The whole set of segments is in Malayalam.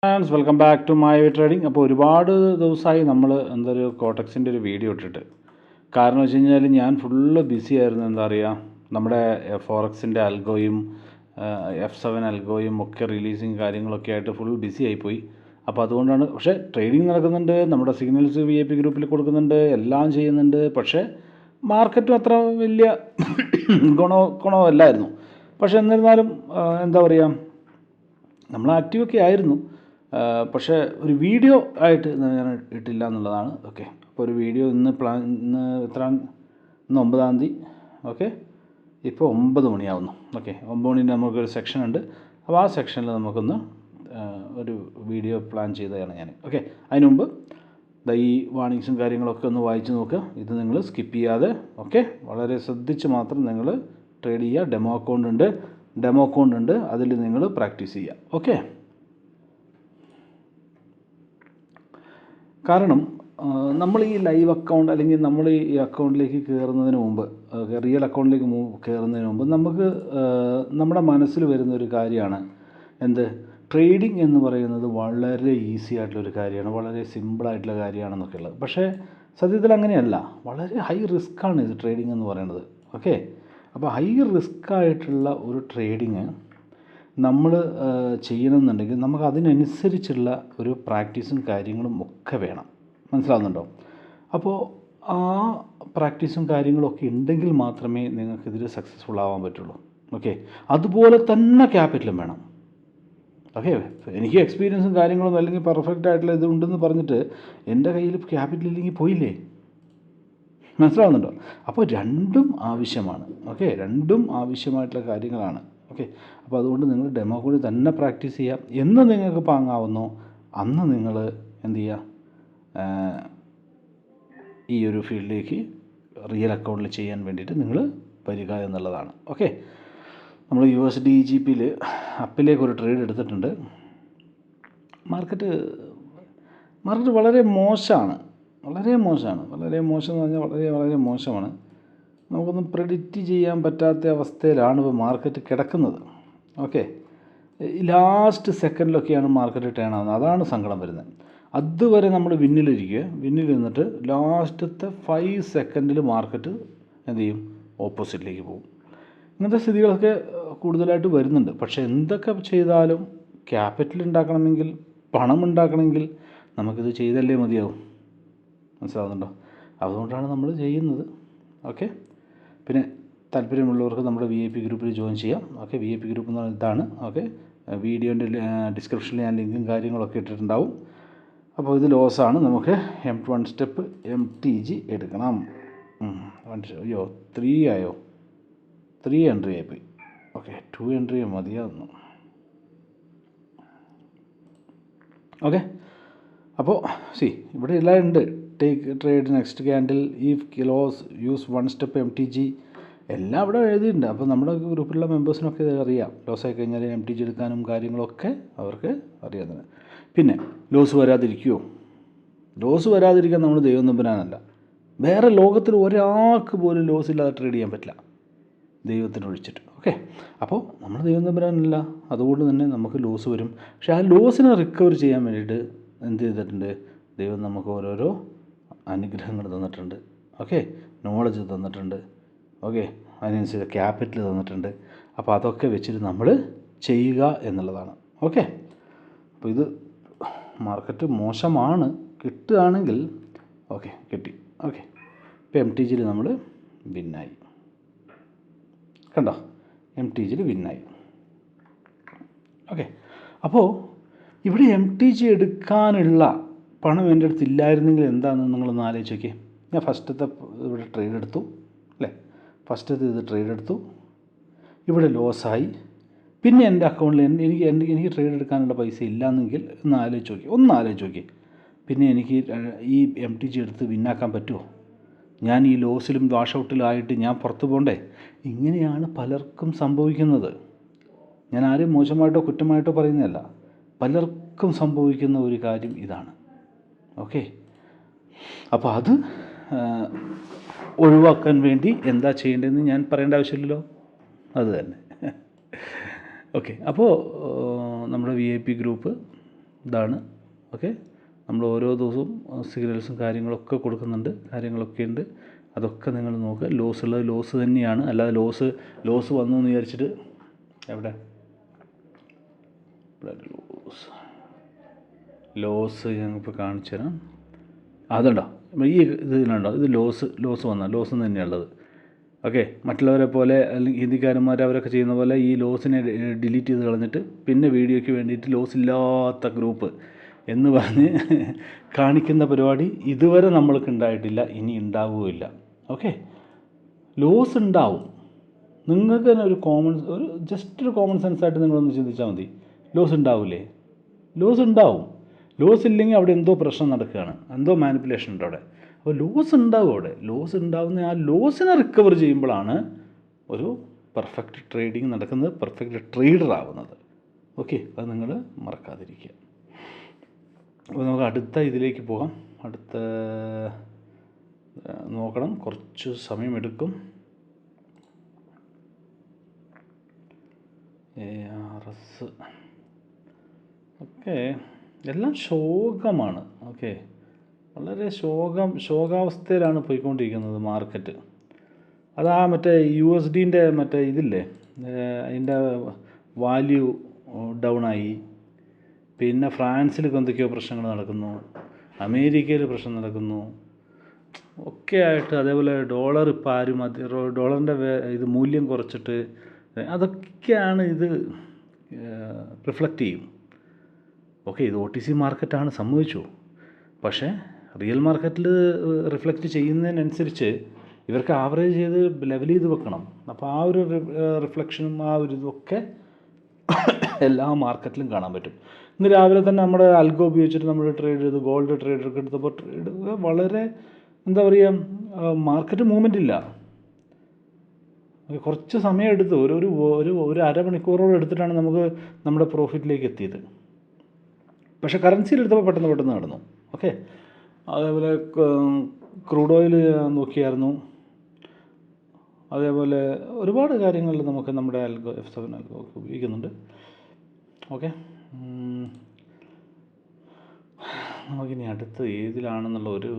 Friends welcome back to my trading. അപ്പോൾ ഒരുപാട് ദിവസമായി നമ്മൾ എന്തൊരു കോട്ടക്സിൻ്റെ ഒരു വീഡിയോ ഇട്ടിട്ട്. കാരണം വെച്ച് കഴിഞ്ഞാൽ ഞാൻ ഫുള്ള് ബിസി ആയിരുന്നു. എന്താ പറയുക, നമ്മുടെ ഫോറക്സിൻ്റെ അൽഗോയും F7 അൽഗോയും ഒക്കെ റിലീസിങ് കാര്യങ്ങളൊക്കെ ആയിട്ട് ഫുൾ ബിസി ആയിപ്പോയി. അപ്പോൾ അതുകൊണ്ടാണ്. പക്ഷേ ട്രേഡിംഗ് നടക്കുന്നുണ്ട്, നമ്മുടെ സിഗ്നൽസ് VIP ഗ്രൂപ്പിൽ കൊടുക്കുന്നുണ്ട്, എല്ലാം ചെയ്യുന്നുണ്ട്. പക്ഷേ മാർക്കറ്റും അത്ര വലിയ ഗുണമല്ലായിരുന്നു. പക്ഷേ എന്നിരുന്നാലും എന്താ പറയുക, നമ്മൾ ആക്റ്റീവൊക്കെ ആയിരുന്നു. പക്ഷേ ഒരു വീഡിയോ ആയിട്ട് ഞാൻ ഇട്ടില്ല എന്നുള്ളതാണ്. ഓക്കെ, അപ്പോൾ ഒരു വീഡിയോ ഇന്ന് ഇന്ന് 9-ാം തീയതി. ഓക്കെ, ഇപ്പോൾ 9 മണിയാവുന്നു. ഓക്കെ, 9 മണിൻ്റെ നമുക്കൊരു സെക്ഷൻ ഉണ്ട്. അപ്പോൾ ആ സെക്ഷനിൽ നമുക്കൊന്ന് ഒരു വീഡിയോ പ്ലാൻ ചെയ്തതാണ് ഞാൻ. ഓക്കെ, അതിന് മുമ്പ് ഈ വാർണിങ്സും കാര്യങ്ങളൊക്കെ ഒന്ന് വായിച്ച് നോക്കുക. ഇത് നിങ്ങൾ സ്കിപ്പ് ചെയ്യാതെ ഓക്കെ വളരെ ശ്രദ്ധിച്ച് മാത്രം നിങ്ങൾ ട്രേഡ് ചെയ്യുക. ഡെമോ അക്കൗണ്ട് ഉണ്ട്, അതിൽ നിങ്ങൾ പ്രാക്ടീസ് ചെയ്യുക. ഓക്കെ, കാരണം നമ്മൾ ഈ ലൈവ് അക്കൗണ്ട് അല്ലെങ്കിൽ നമ്മൾ ഈ അക്കൗണ്ടിലേക്ക് കയറുന്നതിന് മുമ്പ്, റിയൽ അക്കൗണ്ടിലേക്ക് കയറുന്നതിന് മുമ്പ് നമുക്ക് നമ്മുടെ മനസ്സിൽ വരുന്നൊരു കാര്യമാണ് എന്ത്, ട്രേഡിംഗ് എന്ന് പറയുന്നത് വളരെ ഈസി ആയിട്ടുള്ളൊരു കാര്യമാണ്, വളരെ സിമ്പിളായിട്ടുള്ള കാര്യമാണെന്നൊക്കെ ഉള്ളത്. പക്ഷേ സത്യത്തിൽ അങ്ങനെയല്ല. വളരെ ഹൈ റിസ്ക്കാണ് ഇത് ട്രേഡിംഗ് എന്ന് പറയുന്നത്. ഓക്കെ, അപ്പോൾ ഹൈ റിസ്ക് ആയിട്ടുള്ള ഒരു ട്രേഡിങ് നമ്മൾ ചെയ്യണമെന്നുണ്ടെങ്കിൽ നമുക്ക് അതിനനുസരിച്ചുള്ള ഒരു പ്രാക്ടീസും കാര്യങ്ങളും ഒക്കെ വേണം. മനസ്സിലാവുന്നുണ്ടോ? അപ്പോൾ ആ പ്രാക്ടീസും കാര്യങ്ങളൊക്കെ ഉണ്ടെങ്കിൽ മാത്രമേ നിങ്ങൾക്കിതിൽ സക്സസ്ഫുൾ ആവാൻ പറ്റുള്ളൂ. ഓക്കെ, അതുപോലെ തന്നെ ക്യാപിറ്റലും വേണം. ഓക്കെ, എനിക്ക് എക്സ്പീരിയൻസും കാര്യങ്ങളും അല്ലെങ്കിൽ പെർഫെക്റ്റ് ആയിട്ടുള്ള ഇതുണ്ടെന്ന് പറഞ്ഞിട്ട് എൻ്റെ കയ്യിൽ ക്യാപിറ്റൽ ഇല്ലെങ്കിൽ പോയില്ലേ? മനസ്സിലാവുന്നുണ്ടോ? അപ്പോൾ രണ്ടും ആവശ്യമാണ്. ഓക്കെ, രണ്ടും ആവശ്യമായിട്ടുള്ള കാര്യങ്ങളാണ്. ഓക്കെ, അപ്പോൾ അതുകൊണ്ട് നിങ്ങൾ ഡെമോ കൂടി തന്നെ പ്രാക്ടീസ് ചെയ്യാം. എന്ന് നിങ്ങൾക്ക് പാങ്ങാവുന്നോ അന്ന് നിങ്ങൾ എന്ത് ചെയ്യുക, ഈ ഒരു ഫീൽഡിലേക്ക് റിയൽ അക്കൗണ്ടിൽ ചെയ്യാൻ വേണ്ടിയിട്ട് നിങ്ങൾ വരിക എന്നുള്ളതാണ്. ഓക്കെ, നമ്മൾ USDGPയിൽ അപ്പിലേക്ക് ഒരു ട്രേഡ് എടുത്തിട്ടുണ്ട്. മാർക്കറ്റ് വളരെ മോശമാണ്. വളരെ മോശം എന്ന് പറഞ്ഞാൽ വളരെ മോശമാണ്. നമുക്കൊന്നും പ്രെഡിക്റ്റ് ചെയ്യാൻ പറ്റാത്ത അവസ്ഥയിലാണ് ഇപ്പോൾ മാർക്കറ്റ് കിടക്കുന്നത്. ഓക്കെ, ലാസ്റ്റ് സെക്കൻഡിലൊക്കെയാണ് മാർക്കറ്റ് ടേൺ ആവുന്നത്. അതാണ് സങ്കടം വരുന്നത്. അതുവരെ നമ്മൾ വിന്നിൽ നിന്നിട്ട് ലാസ്റ്റത്തെ 5 സെക്കൻഡിൽ മാർക്കറ്റ് എന്ത് ചെയ്യും, ഓപ്പോസിറ്റിലേക്ക് പോകും. ഇങ്ങനത്തെ സ്ഥിതികളൊക്കെ കൂടുതലായിട്ട് വരുന്നുണ്ട്. പക്ഷേ എന്തൊക്കെ ചെയ്താലും ക്യാപിറ്റൽ ഉണ്ടാക്കണമെങ്കിൽ, പണം ഉണ്ടാക്കണമെങ്കിൽ നമുക്കിത് ചെയ്തല്ലേ മതിയാവും. മനസ്സിലാവുന്നുണ്ടോ? അതുകൊണ്ടാണ് നമ്മൾ ചെയ്യുന്നത്. ഓക്കെ, പിന്നെ താല്പര്യമുള്ളവർക്ക് നമ്മുടെ VIP ഗ്രൂപ്പിൽ ജോയിൻ ചെയ്യാം. ഓക്കെ, VIP ഗ്രൂപ്പ് എന്ന് പറഞ്ഞാൽ ഇതാണ്. ഓക്കെ, വീഡിയോൻ്റെ ഡിസ്ക്രിപ്ഷനിൽ ഞാൻ ലിങ്കും കാര്യങ്ങളൊക്കെ ഇട്ടിട്ടുണ്ടാവും. അപ്പോൾ ഇത് ലോസാണ്. നമുക്ക് M1 സ്റ്റെപ്പ് MTG എടുക്കണം. 3 ആയോ? 3 എൻട്രി ആയിപ്പോയി. Okay, 2 entry മതിയാവുന്നു. ഓക്കെ, അപ്പോൾ ഇവിടെ എല്ലാം ഉണ്ട്. Take trade next candle, if kilos use 1 step MTG എല്ലാം ഇവിടെ എഴുതിയിട്ടുണ്ട്. അപ്പോൾ നമ്മുടെ ഗ്രൂപ്പിലുള്ള മെമ്പേഴ്സിനൊക്കെ ഇത് അറിയാം. ലോസ് ആയി കഴിഞ്ഞാൽ MTG എടുക്കാനും കാര്യങ്ങളൊക്കെ അവർക്ക് അറിയാവുന്നത്. പിന്നെ ലോസ് വരാതിരിക്കാൻ നമ്മൾ ദൈവം തമ്പുരാനല്ല. വേറെ ലോകത്തിൽ ഒരാൾക്ക് പോലും ലോസ് ഇല്ലാതെ ട്രേഡ് ചെയ്യാൻ പറ്റില്ല, ദൈവത്തിന് ഒഴിച്ചിട്ട്. ഓക്കെ, അപ്പോൾ നമ്മൾ ദൈവം തമ്പുരാനല്ല, അതുകൊണ്ട് തന്നെ നമുക്ക് ലോസ് വരും. പക്ഷേ ആ ലോസിനെ റിക്കവർ ചെയ്യാൻ വേണ്ടിയിട്ട് എന്ത് ചെയ്തിട്ടുണ്ട്, ദൈവം നമുക്ക് ഓരോരോ അനുഗ്രഹങ്ങൾ തന്നിട്ടുണ്ട്. ഓക്കെ, നോളജ് തന്നിട്ടുണ്ട്. ഓക്കെ, അതിനനുസരിച്ച് ക്യാപിറ്റൽ തന്നിട്ടുണ്ട്. അപ്പോൾ അതൊക്കെ വെച്ചിട്ട് നമ്മൾ ചെയ്യുക എന്നുള്ളതാണ്. ഓക്കെ, അപ്പോൾ ഇത് മാർക്കറ്റ് മോശമാണ്. കിട്ടുകയാണെങ്കിൽ ഓക്കെ, കിട്ടി. ഓക്കെ, ഇപ്പോൾ MTGയിൽ നമ്മൾ വിന്നായി. കണ്ടോ, MTGയിൽ വിന്നായി. ഓക്കെ, അപ്പോൾ ഇവിടെ MTG എടുക്കാനുള്ള പണം എൻ്റെ അടുത്ത് ഇല്ലായിരുന്നെങ്കിൽ എന്താണെന്ന് നിങ്ങളൊന്ന് ആലോചിച്ച് നോക്കിയേ. ഞാൻ ഫസ്റ്റത്തെ ഇവിടെ ട്രേഡ് എടുത്തു അല്ലേ, ഇത് ട്രേഡ് എടുത്തു, ഇവിടെ ലോസായി. പിന്നെ എൻ്റെ അക്കൗണ്ടിൽ എനിക്ക് ട്രേഡ് എടുക്കാനുള്ള പൈസ ഇല്ലാന്നെങ്കിൽ ഒന്ന് ആലോചിച്ച് നോക്കി. പിന്നെ എനിക്ക് ഈ MTG എടുത്ത് വിന്നാക്കാൻ പറ്റുമോ? ഞാൻ ഈ ലോസിലും വാഷ് ഔട്ടിലായിട്ട് ഞാൻ പുറത്ത് പോകണ്ടേ? ഇങ്ങനെയാണ് പലർക്കും സംഭവിക്കുന്നത്. ഞാൻ ആരും മോശമായിട്ടോ കുറ്റമായിട്ടോ പറയുന്നതല്ല. പലർക്കും സംഭവിക്കുന്ന ഒരു കാര്യം ഇതാണ്. ഓക്കെ, അപ്പോൾ അത് ഒഴിവാക്കാൻ വേണ്ടി എന്താ ചെയ്യേണ്ടതെന്ന് ഞാൻ പറയേണ്ട ആവശ്യമില്ലല്ലോ, അത് തന്നെ. ഓക്കെ, അപ്പോൾ നമ്മുടെ VIP ഗ്രൂപ്പ് ഇതാണ്. ഓക്കെ, നമ്മൾ ഓരോ ദിവസവും സിഗ്നൽസും കാര്യങ്ങളൊക്കെ കൊടുക്കുന്നുണ്ട്, കാര്യങ്ങളൊക്കെ ഉണ്ട്. അതൊക്കെ നിങ്ങൾ നോക്കുക. ലോസ് ഉള്ളത് ലോസ് തന്നെയാണ്, അല്ലാതെ ലോസ് വന്നു എന്ന് വിചാരിച്ചിട്ട് എവിടെ ലോസ് ഞങ്ങളിപ്പോൾ കാണിച്ചു തരാം. അതുണ്ടോ, ഈ ഇതിലുണ്ടോ, ഇത് ലോസ് വന്നാൽ ലോസ് തന്നെയുള്ളത്. ഓക്കെ, മറ്റുള്ളവരെ പോലെ അല്ലെങ്കിൽ ഹിന്ദിക്കാരന്മാർ അവരൊക്കെ ചെയ്യുന്ന പോലെ ഈ ലോസിനെ ഡിലീറ്റ് ചെയ്ത് കളഞ്ഞിട്ട് പിന്നെ വീഡിയോയ്ക്ക് വേണ്ടിയിട്ട് ലോസ് ഇല്ലാത്ത ഗ്രൂപ്പ് എന്ന് പറഞ്ഞ് കാണിക്കുന്ന പരിപാടി ഇതുവരെ നമ്മൾക്ക് ഉണ്ടായിട്ടില്ല, ഇനി ഉണ്ടാവുകയില്ല. ഓക്കെ, ലോസ് ഉണ്ടാവും. നിങ്ങൾക്ക് തന്നെ ഒരു ജസ്റ്റ് ഒരു കോമൺ സെൻസായിട്ട് നിങ്ങളൊന്ന് ചിന്തിച്ചാൽ മതി. ലോസ് ഉണ്ടാവില്ലേ? ലോസ് ഉണ്ടാവും. ലോസ് ഇല്ലെങ്കിൽ അവിടെ എന്തോ പ്രശ്നം നടക്കുകയാണ്, എന്തോ മാനിപ്പുലേഷൻ ഉണ്ട് അവിടെ. അപ്പോൾ ലോസ് ഉണ്ടാവും അവിടെ. ലോസ് ഉണ്ടാവുന്ന ആ ലോസിനെ റിക്കവർ ചെയ്യുമ്പോഴാണ് ഒരു പെർഫെക്റ്റ് ട്രേഡിങ് നടക്കുന്നത്, പെർഫെക്റ്റ് ട്രേഡർ ആവുന്നത്. ഓക്കെ, അത് നിങ്ങൾ മറക്കാതിരിക്കുക. അപ്പോൾ നമുക്ക് അടുത്ത ഇതിലേക്ക് പോകാം. അടുത്ത നോക്കണം, കുറച്ച് സമയമെടുക്കും. ARS. ഓക്കെ, എല്ലാം ശോകമാണ്. ഓക്കെ, വളരെ ശോകാവസ്ഥയിലാണ് പോയിക്കൊണ്ടിരിക്കുന്നത് മാർക്കറ്റ്. അതാ മറ്റേ USDൻ്റെ മറ്റേ ഇതില്ലേ, അതിൻ്റെ വാല്യൂ ഡൗണായി. പിന്നെ ഫ്രാൻസിൽ എന്തൊക്കെയോ പ്രശ്നങ്ങൾ നടക്കുന്നു, അമേരിക്കയിൽ പ്രശ്നം നടക്കുന്നു ഒക്കെ ആയിട്ട്. അതേപോലെ ഡോളർ ഇപ്പോൾ ആരും ഡോളറിൻ്റെ ഇത് മൂല്യം കുറച്ചിട്ട്, അതൊക്കെയാണ് ഇത് റിഫ്ലക്റ്റ് ചെയ്യും. ഓക്കെ, ഇത് OTC മാർക്കറ്റാണ്, സമ്മതിച്ചു. പക്ഷേ റിയൽ മാർക്കറ്റിൽ റിഫ്ലക്റ്റ് ചെയ്യുന്നതിനനുസരിച്ച് ഇവർക്ക് ആവറേജ് ചെയ്ത് ലെവൽ ചെയ്ത് വെക്കണം. അപ്പോൾ ആ ഒരു റിഫ്ലക്ഷനും ആ ഒരു ഇതൊക്കെ എല്ലാ മാർക്കറ്റിലും കാണാൻ പറ്റും. ഇന്ന് രാവിലെ തന്നെ നമ്മുടെ അൽഗോ ഉപയോഗിച്ചിട്ട് നമ്മൾ ട്രേഡ് ചെയ്ത് ഗോൾഡ് ട്രേഡൊക്കെ എടുത്തപ്പോൾ ട്രേഡ് വളരെ എന്താ പറയുക, മാർക്കറ്റ് മൂവ്മെൻ്റ് ഇല്ല. കുറച്ച് സമയം എടുത്തു, ഒരു അരമണിക്കൂറോളം എടുത്തിട്ടാണ് നമുക്ക് നമ്മുടെ പ്രോഫിറ്റിലേക്ക് എത്തിയത്. പക്ഷേ കറൻസിയിൽ എടുത്തപ്പോൾ പെട്ടെന്ന് നടന്നു. ഓക്കെ, അതേപോലെ ക്രൂഡ് ഓയിൽ നോക്കിയായിരുന്നു. അതേപോലെ ഒരുപാട് കാര്യങ്ങളിൽ നമുക്ക് നമ്മുടെ F7 അൽഗോ ഒക്കെ ഉപയോഗിക്കുന്നുണ്ട്. ഓക്കെ, നമുക്കിനി അടുത്ത് ഏതിലാണെന്നുള്ള ഒരു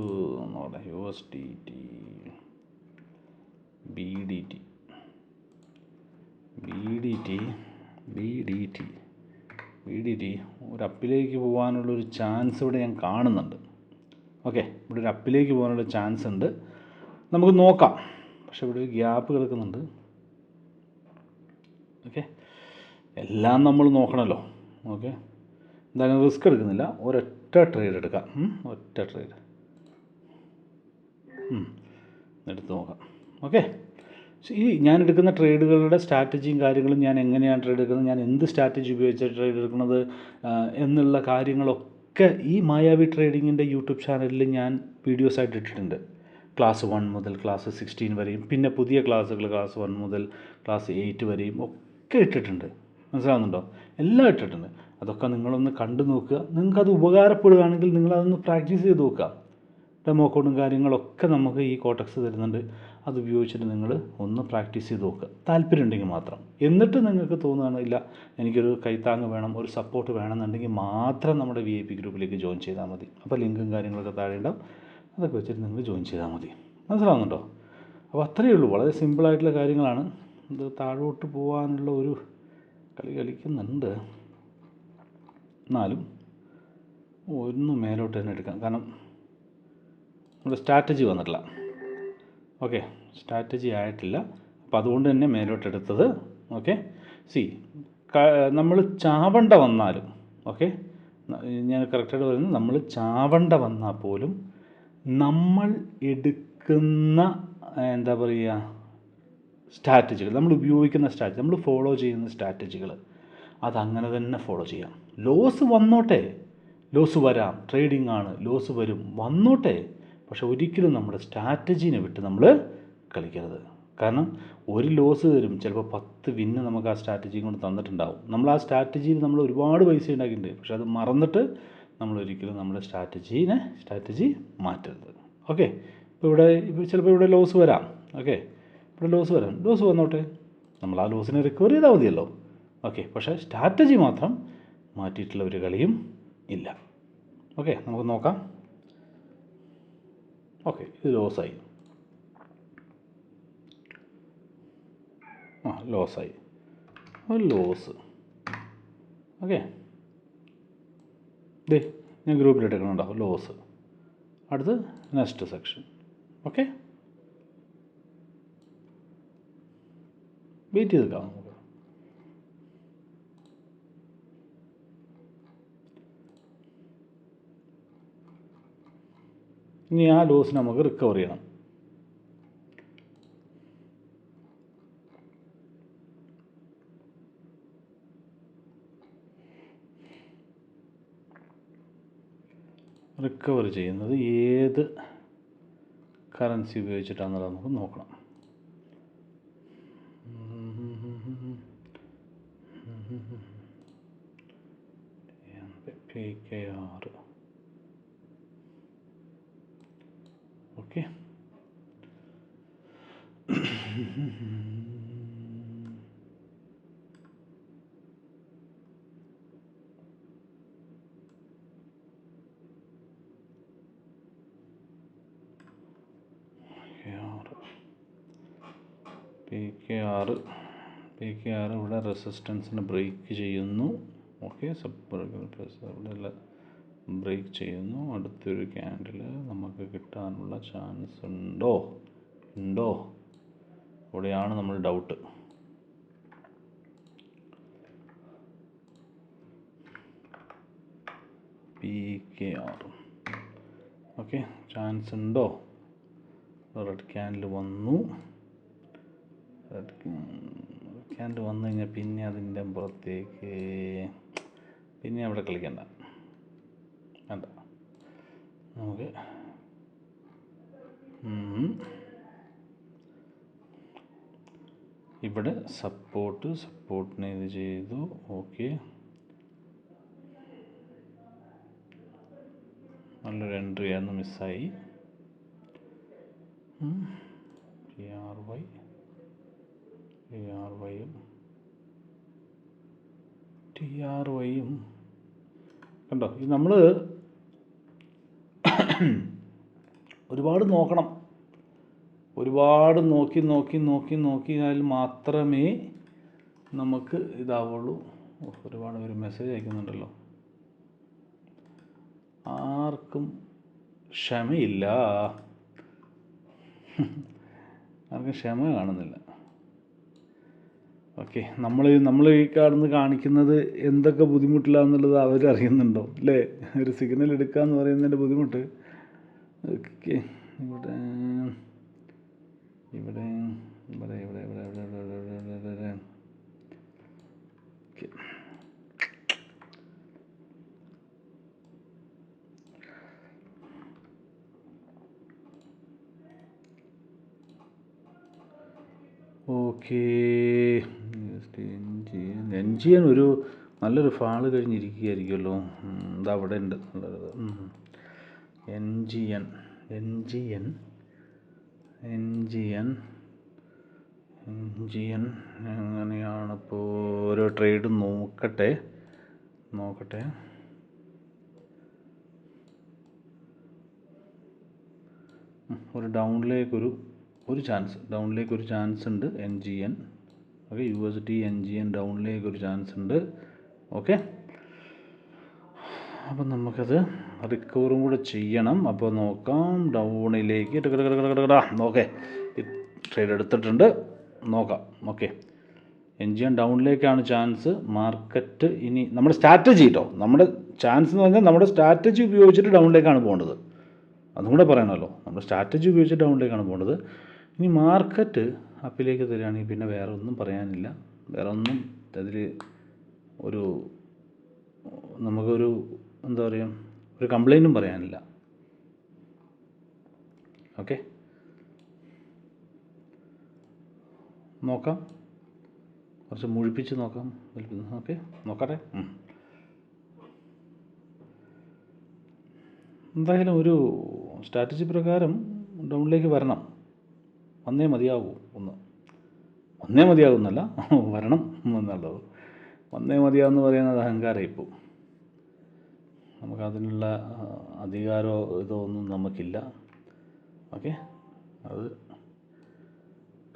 നോക്കാം. USDT, BDT ഒരു അപ്പിലേക്ക് പോകാനുള്ളൊരു ചാൻസ് ഇവിടെ ഞാൻ കാണുന്നുണ്ട്. ഓക്കെ, ഇവിടെ ഒരു അപ്പിലേക്ക് പോകാനുള്ള ചാൻസ് ഉണ്ട്, നമുക്ക് നോക്കാം. പക്ഷെ ഇവിടെ ഒരു ഗ്യാപ്പ് കിടക്കുന്നുണ്ട്. ഓക്കെ, എല്ലാം നമ്മൾ നോക്കണമല്ലോ. ഓക്കെ, എന്തായാലും റിസ്ക് എടുക്കുന്നില്ല, ഒരൊറ്റ ട്രേഡ് എടുക്കാം. ഒറ്റ ട്രേഡ് എടുത്ത് നോക്കാം. ഓക്കെ, ഈ ഞാൻ എടുക്കുന്ന ട്രേഡുകളുടെ സ്ട്രാറ്റജിയും കാര്യങ്ങളും, ഞാൻ എങ്ങനെയാണ് ട്രേഡ് എടുക്കുന്നത്, ഞാൻ എന്ത് സ്ട്രാറ്റജി ഉപയോഗിച്ചാണ് ട്രേഡ് എടുക്കുന്നത് എന്നുള്ള കാര്യങ്ങളൊക്കെ ഈ മായാവി ട്രേഡിങ്ങിൻ്റെ യൂട്യൂബ് ചാനലിൽ ഞാൻ വീഡിയോസായിട്ട് ഇട്ടിട്ടുണ്ട്. ക്ലാസ് 1 മുതൽ ക്ലാസ് 16 വരെയും, പിന്നെ പുതിയ ക്ലാസ്സുകൾ ക്ലാസ് 1 മുതൽ ക്ലാസ് 8 വരെയും ഒക്കെ ഇട്ടിട്ടുണ്ട്. മനസ്സിലാവുന്നുണ്ടോ? എല്ലാം ഇട്ടിട്ടുണ്ട്. അതൊക്കെ നിങ്ങളൊന്ന് കണ്ടു നോക്കുക. നിങ്ങൾക്കത് ഉപകാരപ്പെടുകയാണെങ്കിൽ നിങ്ങളതൊന്ന് പ്രാക്ടീസ് ചെയ്ത് നോക്കുക. ഡെമോ കോഡും കാര്യങ്ങളൊക്കെ നമുക്ക് ഈ കോട്ടക്സ് തരുന്നുണ്ട്. അത് ഉപയോഗിച്ചിട്ട് നിങ്ങൾ ഒന്ന് പ്രാക്ടീസ് ചെയ്ത് നോക്കുക, താല്പര്യം ഉണ്ടെങ്കിൽ മാത്രം. എന്നിട്ട് നിങ്ങൾക്ക് തോന്നുകയാണില്ല എനിക്കൊരു കൈത്താങ്ങ് വേണം, ഒരു സപ്പോർട്ട് വേണമെന്നുണ്ടെങ്കിൽ മാത്രം നമ്മുടെ VIP ഗ്രൂപ്പിലേക്ക് ജോയിൻ ചെയ്താൽ മതി. അപ്പോൾ ലിങ്കും കാര്യങ്ങളൊക്കെ താഴെ ഉണ്ടാവും, അതൊക്കെ വെച്ചിട്ട് നിങ്ങൾ ജോയിൻ ചെയ്താൽ മതി. മനസ്സിലാവുന്നുണ്ടോ? അപ്പോൾ അത്രയേ ഉള്ളൂ, വളരെ സിമ്പിളായിട്ടുള്ള കാര്യങ്ങളാണ്. ഇത് താഴോട്ട് പോകാനുള്ള ഒരു കളിക്കുന്നുണ്ട്, എന്നാലും ഒന്ന് മേലോട്ട് തന്നെ എടുക്കാം. കാരണം നമ്മുടെ സ്ട്രാറ്റജി വന്നിട്ടില്ല. ഓക്കെ, സ്ട്രാറ്റജി ആയിട്ടില്ല. അപ്പോൾ അതുകൊണ്ട് തന്നെ മേലോട്ടെടുത്തത്. ഓക്കെ, നമ്മൾ ചാവണ്ട വന്നാലും, ഓക്കെ, ഞാൻ കറക്റ്റായിട്ട് പറയുന്നത്, നമ്മൾ ചാവണ്ട വന്നാൽ പോലും നമ്മൾ എടുക്കുന്ന എന്താ പറയുക സ്ട്രാറ്റജികൾ, നമ്മൾ ഉപയോഗിക്കുന്ന സ്ട്രാറ്റജി, നമ്മൾ ഫോളോ ചെയ്യുന്ന സ്ട്രാറ്റജികൾ അതങ്ങനെ തന്നെ ഫോളോ ചെയ്യാം. ലോസ് വന്നോട്ടെ, ലോസ് വരാം, ട്രേഡിംഗ് ആണ്, ലോസ് വരും, വന്നോട്ടെ. പക്ഷെ ഒരിക്കലും നമ്മുടെ സ്ട്രാറ്റജീനെ വിട്ട് നമ്മൾ കളിക്കരുത്. കാരണം ഒരു ലോസ് തരും, ചിലപ്പോൾ 10 വിന്ന് നമുക്ക് ആ സ്ട്രാറ്റജി കൊണ്ട് തന്നിട്ടുണ്ടാവും. നമ്മൾ ആ സ്ട്രാറ്റജിയിൽ നമ്മൾ ഒരുപാട് പൈസ ഉണ്ടാക്കിയിട്ടുണ്ട്. പക്ഷെ അത് മറന്നിട്ട് നമ്മളൊരിക്കലും നമ്മുടെ സ്ട്രാറ്റജി മാറ്റരുത്. ഓക്കെ, ഇപ്പോൾ ചിലപ്പോൾ ഇവിടെ ലോസ് വരാം. ഓക്കെ, ഇവിടെ ലോസ് വന്നോട്ടെ, നമ്മൾ ആ ലോസിനെ റിക്കവർ ചെയ്താൽ മതിയല്ലോ. ഓക്കെ, പക്ഷേ സ്ട്രാറ്റജി മാത്രം മാറ്റിയിട്ടുള്ള ഒരു കളിയും ഇല്ല. ഓക്കെ, നമുക്ക് നോക്കാം. ഓക്കെ, ഇത് ലോസായി. ലോസായി, ഒരു ലോസ്. ഓക്കെ, ദേ ഞാൻ ഗ്രൂപ്പിലിട്ടേക്കണുണ്ടാവും ലോസ്. അടുത്ത് നെക്സ്റ്റ് സെക്ഷൻ. ഓക്കെ, വെയിറ്റ് ചെയ്ത് കാണാം നമുക്ക്. ഇനി ആ ലോസ് നമുക്ക് റിക്കവർ ചെയ്യണം. റിക്കവർ ചെയ്യുന്നത് ഏത് കറൻസി ഉപയോഗിച്ചിട്ടാണെന്നുള്ളത് നമുക്ക് നോക്കണം. PKR. ഓക്കെ, PKR ഇവിടെ റെസിസ്റ്റൻസിന് ബ്രേക്ക് ചെയ്യുന്നു. ഓക്കെ, ഇവിടെ ബ്രേക്ക് ചെയ്യുന്നു. അടുത്തൊരു ക്യാൻഡിൽ നമുക്ക് കിട്ടാനുള്ള ചാൻസ് ഉണ്ടോ? ഇവിടെയാണ് നമ്മൾ ഡൗട്ട്. PKR. ഓക്കെ, ചാൻസ് ഉണ്ടോ? റെഡ് ക്യാൻഡിൽ വന്നു. റെഡ് ക്യാൻഡിൽ വന്നു കഴിഞ്ഞാൽ പിന്നെ അതിൻ്റെ പുറത്തേക്ക് പിന്നെ അവിടെ കളിക്കണ്ട, വേണ്ട. നമുക്ക് ഇവിടെ സപ്പോർട്ടിനെ ഇത് ചെയ്തു. ഓക്കെ, നല്ലൊരു എൻട്രി ആയിരുന്നു, മിസ്സായി. TRYയും കണ്ടോ. ഇത് നമ്മൾ ഒരുപാട് നോക്കണം. ഒരുപാട് നോക്കിയാൽ മാത്രമേ നമുക്ക് ഇതാവുള്ളൂ. ഒരുപാട് പേര് മെസ്സേജ് അയക്കുന്നുണ്ടല്ലോ. ആർക്കും ക്ഷമയില്ല, ആർക്കും ക്ഷമ കാണുന്നില്ല. ഓക്കെ, നമ്മൾ ഈ കാണുന്ന കാണിക്കുന്നത് എന്തൊക്കെ ബുദ്ധിമുട്ടില്ലാന്നുള്ളത് അവരറിയുന്നുണ്ടോ അല്ലേ? ഒരു സിഗ്നൽ എടുക്കുക എന്ന് പറയുന്നതിൻ്റെ ബുദ്ധിമുട്ട്. ഓക്കെ, ഇവിടെ ഓക്കെ. NGN ഒരു നല്ലൊരു ഫാള് കഴിഞ്ഞിരിക്കുകയായിരിക്കുമല്ലോ. ഇതാ അവിടെ ഉണ്ട്. NGN എങ്ങനെയാണിപ്പോൾ ഓരോ ട്രേഡ് നോക്കട്ടെ. ഒരു ഡൗണിലേക്കൊരു ചാൻസ് ഉണ്ട് NGN. ഓക്കെ, USD NGN ഡൗണിലേക്കൊരു ചാൻസ് ഉണ്ട്. ഓക്കെ, അപ്പം നമുക്കത് റിക്കവറും കൂടെ ചെയ്യണം. അപ്പോൾ നോക്കാം, ഡൗണിലേക്ക്. ഓക്കെ, ട്രേഡ് എടുത്തിട്ടുണ്ട്, നോക്കാം. ഓക്കെ, NGN ഡൗണിലേക്കാണ് ചാൻസ്. മാർക്കറ്റ് ഇനി നമ്മുടെ സ്ട്രാറ്റജി നമ്മുടെ ചാൻസ് എന്ന് പറഞ്ഞാൽ നമ്മുടെ സ്ട്രാറ്റജി ഉപയോഗിച്ചിട്ട് ഡൗണിലേക്കാണ് പോകേണ്ടത്. അതും കൂടെ പറയണമല്ലോ. നമ്മുടെ സ്ട്രാറ്റജി ഉപയോഗിച്ചിട്ട് ഡൗണിലേക്കാണ് പോകേണ്ടത്. ഇനി മാർക്കറ്റ് അപ്പിലേക്ക് തരികയാണെങ്കിൽ പിന്നെ വേറെ ഒന്നും പറയാനില്ല. വേറെ ഒന്നും അതിൽ നമുക്കൊരു എന്താ പറയുക, ഒരു കംപ്ലൈൻറ്റും പറയാനില്ല. ഓക്കെ, നോക്കാം, കുറച്ച് മുഴിപ്പിച്ച് നോക്കാം. ഓക്കെ, നോക്കട്ടെ. എന്തായാലും ഒരു സ്ട്രാറ്റജി പ്രകാരം ഡൗണിലേക്ക് വന്നേ മതിയാകുന്നല്ല, വരണം എന്നുള്ളത്. വന്നേ മതിയാവെന്ന് പറയുന്നത് അഹങ്കാരം. ഇപ്പോൾ നമുക്കതിനുള്ള അധികാരമോ ഇതോ ഒന്നും നമുക്കില്ല. ഓക്കെ, അത്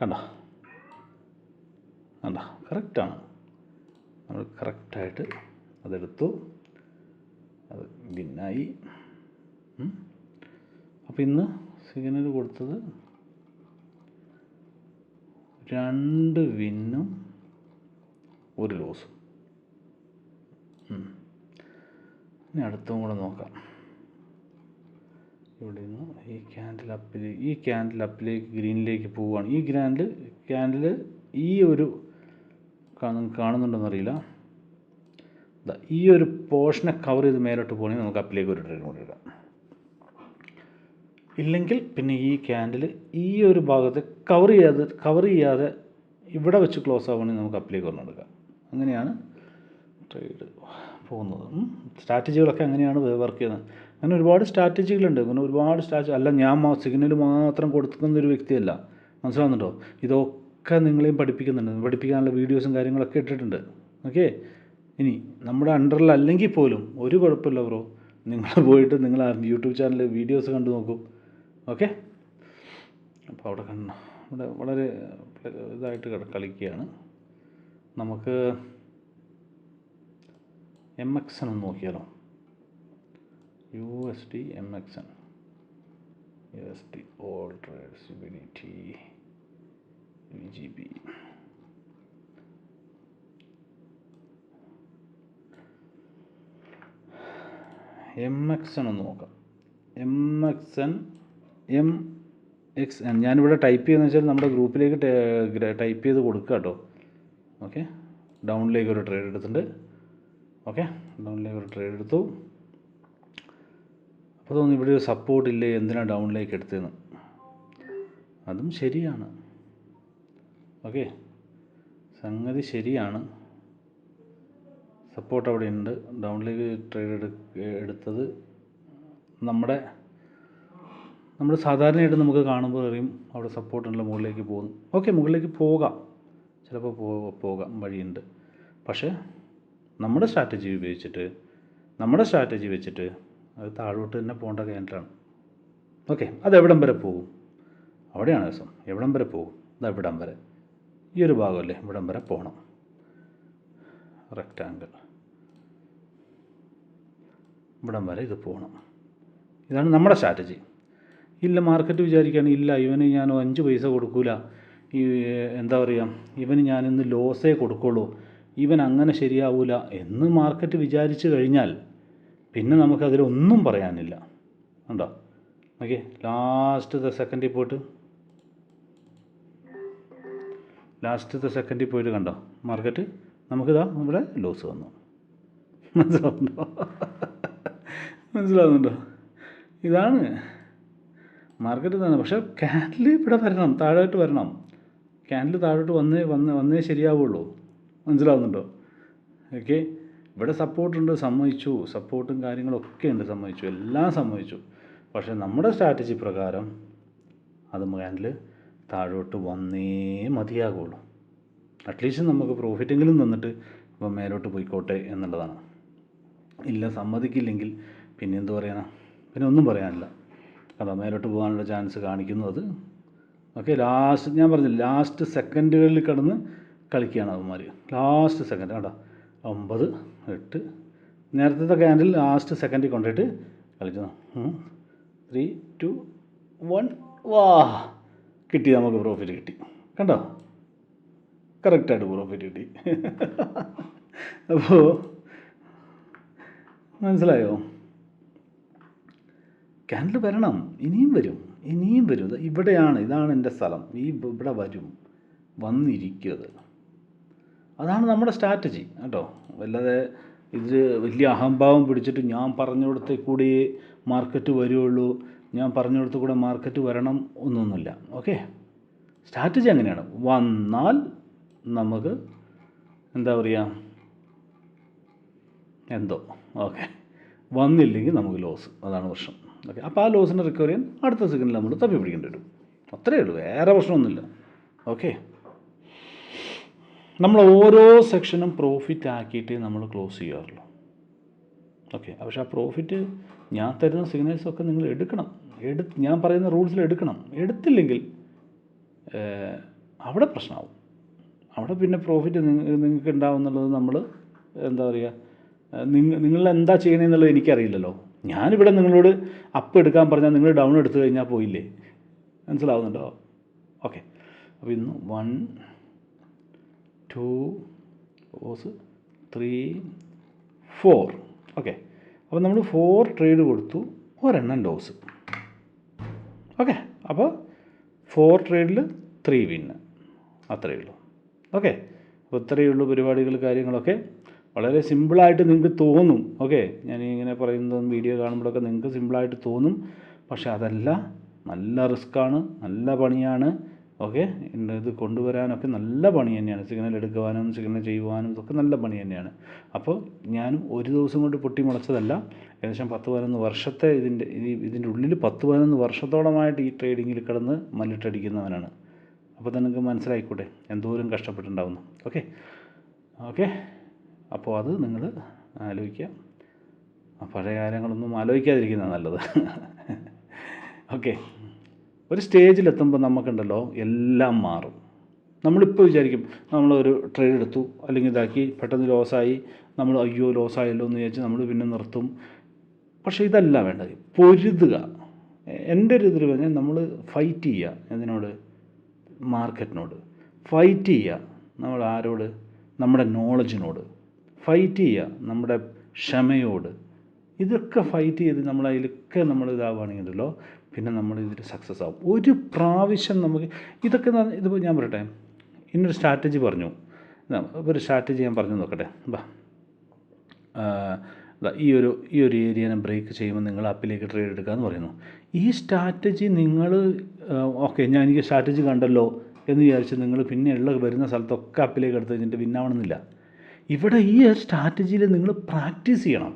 കണ്ടോ കറക്റ്റാണ്. നമ്മൾ കറക്റ്റായിട്ട് അതെടുത്തു, അത് വിന്നായി. അപ്പോൾ ഇന്ന് സിഗ്നൽ കൊടുത്തത് 2 വിന്നും 1 ലോസും. ഇനി അടുത്തും കൂടെ നോക്കാം. ഇവിടെ നിന്ന് ഈ ക്യാൻഡിൽ അപ്പിലേക്ക് ഗ്രീനിലേക്ക് പോവുകയാണ്. ഈ ക്യാൻഡിൽ ഈ ഒരു കാണുന്നുണ്ടെന്നറിയില്ല, ഈ ഒരു പോർഷനെ കവർ ചെയ്ത് മേലോട്ട് പോകണമെങ്കിൽ നമുക്ക് അപ്പിലേക്ക് ഒരു ട്രേഡ് കൂടി ഇടാം. ഇല്ലെങ്കിൽ പിന്നെ ഈ ക്യാൻഡിൽ ഈ ഒരു ഭാഗത്തെ കവർ ചെയ്യാതെ ഇവിടെ വെച്ച് ക്ലോസ് ആവുകയാണെങ്കിൽ നമുക്ക് അപ്പിലേക്ക് ഒരെണ്ണം എടുക്കാം. അങ്ങനെയാണ് ട്രേഡ് പോകുന്നത്. സ്ട്രാറ്റജികളൊക്കെ അങ്ങനെയാണ് വർക്ക് ചെയ്യുന്നത്. അങ്ങനെ ഒരുപാട് സ്ട്രാറ്റജികളുണ്ട്. അങ്ങനെ ഒരുപാട് അല്ല, ഞാൻ സിഗ്നൽ മാത്രം കൊടുക്കുന്ന ഒരു വ്യക്തിയല്ല. മനസ്സിലാവുന്നുണ്ടോ? ഇതൊക്കെ നിങ്ങളെയും പഠിപ്പിക്കാനുള്ള വീഡിയോസും കാര്യങ്ങളൊക്കെ ഇട്ടിട്ടുണ്ട്. ഓക്കെ, ഇനി നമ്മുടെ അണ്ടറിലല്ലെങ്കിൽ പോലും ഒരു കുഴപ്പമില്ല ബ്രോ, നിങ്ങൾ പോയിട്ട് നിങ്ങൾ യൂട്യൂബ് ചാനലിൽ വീഡിയോസ് കണ്ടു നോക്കൂ. ഓക്കെ, അപ്പോൾ അവിടെ വളരെ ഇതായിട്ട് കളിക്കുകയാണ്. നമുക്ക് MXN ഒന്ന് നോക്കിയാലോ. USD MXN, USD all trades, USDT, VGB. MXN ഒന്ന് നോക്കാം. MXN ഞാനിവിടെ ടൈപ്പ് ചെയ്യുന്നത് വെച്ചാൽ നമ്മുടെ ഗ്രൂപ്പിലേക്ക് ടൈപ്പ് ചെയ്ത് കൊടുക്കുക കേട്ടോ. ഓക്കെ, ഡൗണിലേക്ക് ഒരു ട്രേഡ് എടുത്തിട്ടുണ്ട്. ഓക്കെ, ഡൗണിലേക്ക് ഒരു ട്രേഡ് എടുത്തു. അപ്പോൾ തോന്നുന്നു ഇവിടെ ഒരു സപ്പോർട്ട് ഇല്ലേ, എന്തിനാണ് ഡൗണിലേക്ക് എടുത്തതെന്ന്. അതും ശരിയാണ്. ഓക്കെ, സംഗതി ശരിയാണ്. സപ്പോർട്ട് അവിടെ ഉണ്ട്. ഡൗണിലേക്ക് ട്രേഡ് എടുത്തത് നമ്മൾ സാധാരണയായിട്ട് നമുക്ക് കാണുമ്പോൾ അറിയും അവിടെ സപ്പോർട്ടുള്ള മുകളിലേക്ക് പോകുന്നു. ഓക്കെ, മുകളിലേക്ക് പോകാം, ചിലപ്പോൾ പോകാം, വഴിയുണ്ട്. പക്ഷേ നമ്മുടെ സ്ട്രാറ്റജി വെച്ചിട്ട് അത് താഴോട്ട് തന്നെ പോകേണ്ട ക്യാൻഡിലാണ്. ഓക്കെ, അതെവിടം വരെ പോകും? അവിടെയാണ് രസം. എവിടം വരെ പോകും? ഇവിടം വരെ, ഈ ഒരു ഭാഗമല്ലേ, ഇവിടം വരെ പോകണം. റെക്റ്റാങ്കിൾ ഇവിടം വരെ ഇത് പോകണം. ഇതാണ് നമ്മുടെ സ്ട്രാറ്റജി. ഇല്ല, മാർക്കറ്റ് വിചാരിക്കുകയാണ് ഇല്ല ഇവന് ഞാൻ 5 പൈസ കൊടുക്കില്ല, ഈ എന്താ പറയുക, ഇവന് ഞാനിന്ന് ലോസേ കൊടുക്കുള്ളൂ, ഇവൻ അങ്ങനെ ശരിയാവില്ല എന്ന് മാർക്കറ്റ് വിചാരിച്ചു കഴിഞ്ഞാൽ പിന്നെ നമുക്കതിലൊന്നും പറയാനില്ല. ഉണ്ടോ? ഓക്കെ, ലാസ്റ്റത്തെ സെക്കൻഡിൽ പോയിട്ട് കണ്ടോ മാർക്കറ്റ് നമുക്കിതാ ഇവിടെ ലോസ് വന്നു. മനസ്സിലാവുന്നുണ്ടോ? ഇതാണ് മാർക്കറ്റ് തന്നെ. പക്ഷേ ക്യാൻഡിൽ ഇവിടെ വരണം, താഴോട്ട് വരണം. ക്യാൻഡിൽ താഴോട്ട് വന്നേ ശരിയാവുള്ളൂ. മനസ്സിലാവുന്നുണ്ടോ? ഓക്കെ, ഇവിടെ സപ്പോർട്ടുണ്ട്, സമ്മതിച്ചു, സപ്പോർട്ടും കാര്യങ്ങളൊക്കെ ഉണ്ട്, സമ്മതിച്ചു, എല്ലാം സമ്മതിച്ചു. പക്ഷേ നമ്മുടെ സ്ട്രാറ്റജി പ്രകാരം അത് ക്യാൻഡിൽ താഴോട്ട് വന്നേ മതിയാകുള്ളൂ. അറ്റ്ലീസ്റ്റ് നമുക്ക് പ്രോഫിറ്റെങ്കിലും തന്നിട്ട് ഇപ്പം മേലോട്ട് പോയിക്കോട്ടെ എന്നുള്ളതാണ്. ഇല്ല, സമ്മതിക്കില്ലെങ്കിൽ പിന്നെ എന്ത് പറയാനാ, പിന്നെ ഒന്നും പറയാനില്ല. കാരണം മേലോട്ട് പോകാനുള്ള ചാൻസ് കാണിക്കുന്നു അത്. ഓക്കെ, ഞാൻ പറഞ്ഞില്ല, ലാസ്റ്റ് സെക്കൻഡുകളിൽ കിടന്ന് കളിക്കുകയാണ് അവന്മാർ. ലാസ്റ്റ് സെക്കൻഡ് കേട്ടോ, 9, 8 നേരത്തെ ക്യാൻഡിൽ ലാസ്റ്റ് സെക്കൻഡിൽ കൊണ്ടുപോയിട്ട് കളിച്ചു. 3, 2, 1 വാ, കിട്ടി, നമുക്ക് പ്രോഫിറ്റ് കിട്ടി. കണ്ടോ, കറക്റ്റായിട്ട് പ്രോഫിറ്റ് കിട്ടി. അപ്പോൾ മനസ്സിലായോ? ക്യാൻഡിൽ വരണം, ഇനിയും വരും. ഇതാണ് എൻ്റെ സ്ഥലം, ഇവിടെ വന്നിരിക്കുന്നത്. അതാണ് നമ്മുടെ സ്ട്രാറ്റജി കേട്ടോ. വല്ലാതെ ഇത് വലിയ അഹംഭാവം പിടിച്ചിട്ട് ഞാൻ പറഞ്ഞിടത്തെ കൂടി മാർക്കറ്റ് വരുള്ളൂ, ഞാൻ പറഞ്ഞിടത്ത് കൂടെ മാർക്കറ്റ് വരണം ഒന്നൊന്നുമില്ല. ഓക്കെ, സ്ട്രാറ്റജി അങ്ങനെയാണ്. വന്നാൽ നമുക്ക് എന്താ പറയുക, എന്തോ ഓക്കെ, വന്നില്ലെങ്കിൽ നമുക്ക് ലോസ്, അതാണ് പ്രശ്നം. ഓക്കെ, അപ്പോൾ ആ ലോസിനെ റിക്കവർ ചെയ്യാൻ അടുത്ത സെക്കൻഡിൽ നമ്മൾ തപ്പി പിടിക്കേണ്ടി വരും. അത്രയേ ഉള്ളൂ, വേറെ പ്രശ്നമൊന്നുമില്ല. ഓക്കെ, നമ്മൾ ഓരോ സെക്ഷനും പ്രോഫിറ്റ് ആക്കിയിട്ടേ നമ്മൾ ക്ലോസ് ചെയ്യാറുള്ളൂ. ഓക്കെ. പക്ഷേ ആ പ്രോഫിറ്റ് ഞാൻ തരുന്ന സിഗ്നൽസൊക്കെ നിങ്ങൾ എടുക്കണം. ഞാൻ പറയുന്ന റൂൾസിൽ എടുക്കണം. എടുത്തില്ലെങ്കിൽ അവിടെ പ്രശ്നമാവും. അവിടെ പിന്നെ പ്രോഫിറ്റ് നിങ്ങൾക്ക് ഉണ്ടാവും എന്നുള്ളത് നമ്മൾ എന്താ പറയുക, നിങ്ങൾ എന്താ ചെയ്യണമെന്നുള്ളത് എനിക്കറിയില്ലല്ലോ. ഞാനിവിടെ നിങ്ങളോട് അപ്പ് എടുക്കാൻ പറഞ്ഞാൽ നിങ്ങൾ ഡൗൺ എടുത്തു കഴിഞ്ഞാൽ പോയില്ലേ? മനസ്സിലാവുന്നുണ്ടോ? ഓക്കെ. അപ്പോൾ ഇന്ന് 1 2 3 4. ഓക്കെ. അപ്പോൾ നമ്മൾ 4 ട്രേഡ് കൊടുത്തു, ഒരെണ്ണം ലോസ്. ഓക്കെ. അപ്പോൾ 4 ട്രേഡിൽ 3 വിന്ന്, അത്രയേ ഉള്ളൂ. ഓക്കെ. അപ്പോൾ ഇത്രയേ ഉള്ളൂ പരിപാടികൾ, കാര്യങ്ങളൊക്കെ വളരെ സിമ്പിളായിട്ട് നിങ്ങൾക്ക് തോന്നും. ഓക്കെ. ഞാൻ ഇങ്ങനെ പറയുന്നതും വീഡിയോ കാണുമ്പോഴൊക്കെ നിങ്ങൾക്ക് സിമ്പിളായിട്ട് തോന്നും. പക്ഷെ അതല്ല, നല്ല റിസ്ക്കാണ്, നല്ല പണിയാണ്. ഓക്കെ. ഇത് കൊണ്ടുവരാനൊക്കെ നല്ല പണി തന്നെയാണ്. സിഗ്നൽ എടുക്കുവാനും സിഗ്നൽ ചെയ്യുവാനും ഇതൊക്കെ നല്ല പണി തന്നെയാണ്. അപ്പോൾ ഞാനും ഒരു ദിവസം കൊണ്ട് പൊട്ടി മുളച്ചതല്ല. ഏകദേശം 10-11 വർഷത്തെ ഇതിൻ്റെ ഉള്ളിൽ 10-11 വർഷത്തോളമായിട്ട് ഈ ട്രേഡിങ്ങിൽ കിടന്ന് മല്ലിട്ടടിക്കുന്നവനാണ്. അപ്പോൾ നിങ്ങൾക്ക് മനസ്സിലായിക്കോട്ടെ എന്തോരം കഷ്ടപ്പെട്ടുണ്ടാവുന്നു. ഓക്കെ. ഓക്കെ. അപ്പോൾ അത് നിങ്ങൾ ആലോചിക്കുക. പഴയ കാര്യങ്ങളൊന്നും ആലോചിക്കാതിരിക്കുന്നതാണ് നല്ലത്. ഓക്കെ. ഒരു സ്റ്റേജിലെത്തുമ്പോൾ നമുക്കുണ്ടല്ലോ എല്ലാം മാറും. നമ്മളിപ്പോൾ വിചാരിക്കും നമ്മളൊരു ട്രേഡ് എടുത്തു അല്ലെങ്കിൽ ഇതാക്കി പെട്ടെന്ന് ലോസായി, നമ്മൾ അയ്യോ ലോസായല്ലോ എന്ന് വിചാരിച്ച് നമ്മൾ പിന്നെ നിർത്തും. പക്ഷേ ഇതല്ല വേണ്ടത്. പൊരുതുക. എൻ്റെ ഒരു ഇതിൽ പറഞ്ഞാൽ നമ്മൾ ഫൈറ്റ് ചെയ്യുക. എന്തിനോട്? മാർക്കറ്റിനോട് ഫൈറ്റ് ചെയ്യുക. നമ്മൾ ആരോട്? നമ്മുടെ നോളജിനോട് ഫൈറ്റ് ചെയ്യുക, നമ്മുടെ ക്ഷമയോട്. ഇതൊക്കെ ഫൈറ്റ് ചെയ്ത് നമ്മളതിലൊക്കെ നമ്മൾ ഇതാവുകയാണെങ്കിലല്ലോ പിന്നെ നമ്മൾ ഇതിൽ സക്സസ് ആവും. ഒരു പ്രാവശ്യം നമുക്ക് ഇതൊക്കെ ഇതിപ്പോൾ ഞാൻ പറയട്ടെ, ഇന്നൊരു സ്ട്രാറ്റജി പറഞ്ഞു. ഒരു സ്ട്രാറ്റജി ഞാൻ പറഞ്ഞു നോക്കട്ടെ. ഈ ഒരു ഏരിയനെ ബ്രേക്ക് ചെയ്യുമ്പോൾ നിങ്ങൾ അപ്പിലേക്ക് ട്രേഡ് എടുക്കാമെന്ന് പറയുന്നു. ഈ സ്ട്രാറ്റജി നിങ്ങൾ ഓക്കെ എനിക്ക് സ്ട്രാറ്റജി കണ്ടല്ലോ എന്ന് വിചാരിച്ച് നിങ്ങൾ പിന്നെ വരുന്ന സ്ഥലത്തൊക്കെ അപ്പിലേക്ക് എടുത്ത് കഴിഞ്ഞിട്ട് വിന്നാവണമെന്നില്ല. ഇവിടെ ഈ സ്ട്രാറ്റജിയിൽ നിങ്ങൾ പ്രാക്ടീസ് ചെയ്യണം.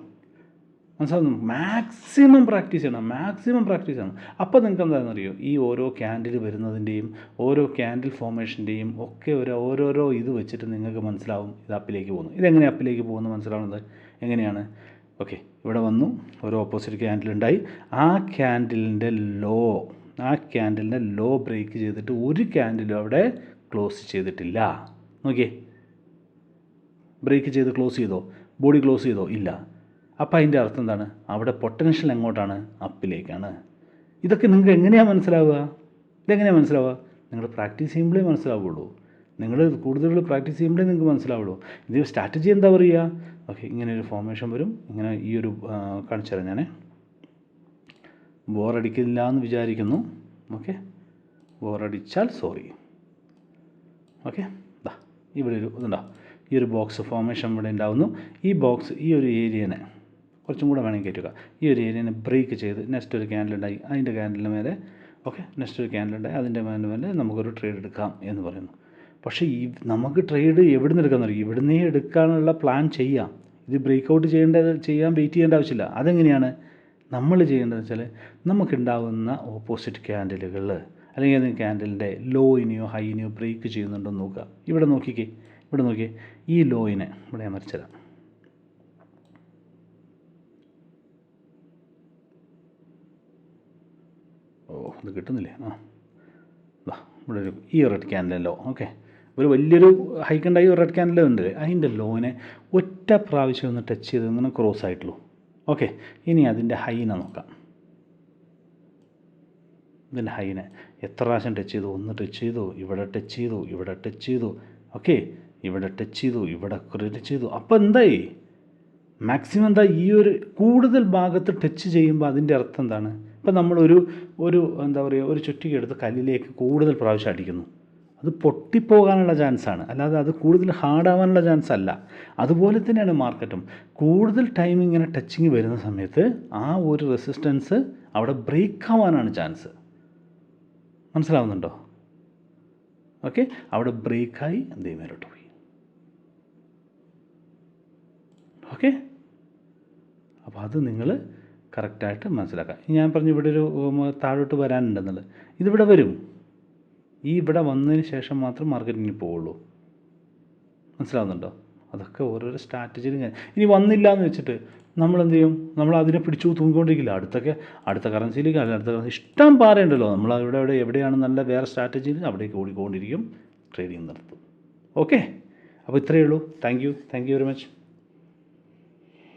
മനസ്സിലാവുന്നു? മാക്സിമം പ്രാക്ടീസ് ചെയ്യണം. അപ്പോൾ നിങ്ങൾക്ക് എന്താണെന്നറിയോ, ഈ ഓരോ ക്യാൻഡിൽ വരുന്നതിൻ്റെയും ഓരോ ക്യാൻഡിൽ ഫോർമേഷൻ്റെയും ഒക്കെ ഓരോരോ ഇത് വെച്ചിട്ട് നിങ്ങൾക്ക് മനസ്സിലാവും ഇത് അപ്പിലേക്ക് പോകുന്നു. ഇതെങ്ങനെ അപ്പിലേക്ക് പോകുന്നു മനസ്സിലാവുന്നത് എങ്ങനെയാണ്? ഓക്കെ. ഇവിടെ വന്നു, ഒരു ഓപ്പോസിറ്റ് ക്യാൻഡിൽ ഉണ്ടായി. ആ ക്യാൻഡിലിൻ്റെ ലോ ബ്രേക്ക് ചെയ്തിട്ട് ഒരു ക്യാൻഡിലും അവിടെ ക്ലോസ് ചെയ്തിട്ടില്ല. നോക്കിയേ, ബ്രേക്ക് ചെയ്ത് ക്ലോസ് ചെയ്തോ? ബോഡി ക്ലോസ് ചെയ്തോ? ഇല്ല. അപ്പോൾ അതിൻ്റെ അർത്ഥം എന്താണ്? അവിടെ പൊട്ടൻഷ്യൽ എങ്ങോട്ടാണ്? അപ്പിലേക്കാണ്. ഇതൊക്കെ നിങ്ങൾക്ക് എങ്ങനെയാണ് മനസ്സിലാവുക? നിങ്ങൾ പ്രാക്ടീസ് ചെയ്യുമ്പോഴേ മനസ്സിലാവുള്ളൂ. നിങ്ങൾ കൂടുതൽ പ്രാക്ടീസ് ചെയ്യുമ്പോഴേ നിങ്ങൾക്ക് മനസ്സിലാവുള്ളൂ. ഇത് സ്ട്രാറ്റജി എന്താ പറയുക? ഓക്കെ. ഇങ്ങനെ ഒരു ഫോർമേഷൻ വരും. ഇങ്ങനെ ഈ ഒരു കാണിച്ചു തരാം. ഞാൻ ബോറടിക്കില്ല എന്ന് വിചാരിക്കുന്നു. ഓക്കെ. ബോറടിച്ചാൽ സോറി. ഓക്കെ. ഇവിടെ ഒരു ഇതുണ്ടോ? ഈ ഒരു ബോക്സ് ഫോർമേഷൻ ഇവിടെ ഉണ്ടാവുന്നു. ഈ ബോക്സ് ഈ ഒരു ഏരിയനെ കുറച്ചും കൂടെ വേണമെങ്കിൽ കയറ്റുക. ഈ ഒരു ഏരിയനെ ബ്രേക്ക് ചെയ്ത് നെക്സ്റ്റ് ഒരു ക്യാൻഡിൽ ഉണ്ടായി, അതിൻ്റെ ക്യാൻഡിലിന് മേലെ ഓക്കെ നെക്സ്റ്റ് ഒരു ക്യാൻഡിൽ ഉണ്ടായി, അതിൻ്റെ മേലെ നമുക്കൊരു ട്രേഡ് എടുക്കാം എന്ന് പറയുന്നു. പക്ഷേ നമുക്ക് ട്രേഡ് എവിടെ നിന്ന് എടുക്കാമെന്ന് അറിയാം. ഇവിടുന്നേ എടുക്കാനുള്ള പ്ലാൻ ചെയ്യാം. ഇത് ബ്രേക്ക് ഔട്ട് ചെയ്യാൻ വെയിറ്റ് ചെയ്യേണ്ട ആവശ്യമില്ല. അതെങ്ങനെയാണ് നമ്മൾ ചെയ്യേണ്ടതെന്ന് വെച്ചാൽ, നമുക്കുണ്ടാവുന്ന ഓപ്പോസിറ്റ് ക്യാൻഡിലുകൾ അല്ലെങ്കിൽ ഏതെങ്കിലും ക്യാൻഡിലിൻ്റെ ലോയിനെയോ ഹൈനെയോ ബ്രേക്ക് ചെയ്യുന്നുണ്ടോ എന്ന് നോക്കുക. ഇവിടെ നോക്കിയേ, ഈ ലോയിനെ ഇവിടെ ഞാൻ വരച്ചുതരാം. ഇത് കിട്ടുന്നില്ലേ? ഇവിടെ ഈ റെഡ് ക്യാൻഡിൽ ലോ. ഓക്കെ. ഒരു വലിയൊരു ഹൈക്കുണ്ടായി ഒരു റെഡ് ക്യാൻഡിൽ ഉണ്ട്. അതിൻ്റെ ലോനെ ഒറ്റ പ്രാവശ്യം ഒന്ന് ടച്ച് ചെയ്ത് ഇങ്ങനെ ക്രോസ് ആയിട്ടുള്ളൂ. ഓക്കെ. ഇനി അതിൻ്റെ ഹൈനെ നോക്കാം. ഇതിൻ്റെ ഹൈനെ എത്ര പ്രാവശ്യം ടച്ച് ചെയ്തു? ഒന്ന് ടച്ച് ചെയ്തു, ഇവിടെ ടച്ച് ചെയ്തു, ഓക്കെ, ഇവിടെ ടച്ച് ചെയ്തു, ഇവിടെ ടച്ച് ചെയ്തു. അപ്പോൾ എന്തായി? മാക്സിമം എന്താ? ഈ ഒരു കൂടുതൽ ഭാഗത്ത് ടച്ച് ചെയ്യുമ്പോൾ അതിൻ്റെ അർത്ഥം എന്താണ്? ഇപ്പം നമ്മളൊരു എന്താ പറയുക, ഒരു ചുറ്റിക എടുത്ത് കല്ലിലേക്ക് കൂടുതൽ പ്രാവശ്യം അടിക്കുന്നു. അത് പൊട്ടിപ്പോകാനുള്ള ചാൻസാണ്, അല്ലാതെ അത് കൂടുതൽ ഹാർഡാവാനുള്ള ചാൻസ് അല്ല. അതുപോലെ തന്നെയാണ് മാർക്കറ്റും. കൂടുതൽ ടൈം ഇങ്ങനെ ടച്ചിങ് വരുന്ന സമയത്ത് ആ ഒരു റെസിസ്റ്റൻസ് അവിടെ ബ്രേക്ക് ആവാനാണ് ചാൻസ്. മനസ്സിലാവുന്നുണ്ടോ? ഓക്കെ. അവിടെ ബ്രേക്കായി മേലോട്ട് പോയി. ഓക്കെ. അപ്പോൾ അത് നിങ്ങൾ കറക്റ്റായിട്ട് മനസ്സിലാക്കാം. ഞാൻ പറഞ്ഞു ഇവിടെ ഒരു താഴോട്ട് വരാനുണ്ടെന്നുള്ളത്. ഇതിവിടെ വരും. ഇവിടെ വന്നതിന് ശേഷം മാത്രം മാർക്കറ്റിങ്ങിൽ പോവുള്ളൂ. മനസ്സിലാവുന്നുണ്ടോ? അതൊക്കെ ഓരോരോ സ്ട്രാറ്റജിയിൽ ഇനി വന്നില്ല എന്ന് വെച്ചിട്ട് നമ്മളെന്ത് ചെയ്യും? നമ്മൾ അതിനെ പിടിച്ചു തൂങ്ങിക്കൊണ്ടിരിക്കില്ല. അടുത്ത കറൻസിയിലേക്ക് അടുത്ത കറൻസി ഇഷ്ടം പാറയുണ്ടല്ലോ. നമ്മൾ എവിടെയാണ് നല്ല വേറെ സ്ട്രാറ്റജി അവിടേക്ക് ഓടിക്കൊണ്ടിരിക്കും, ട്രേഡിങ് നടത്തും. ഓക്കെ, അപ്പോൾ ഇത്രയേ ഉള്ളൂ. Thank you very much.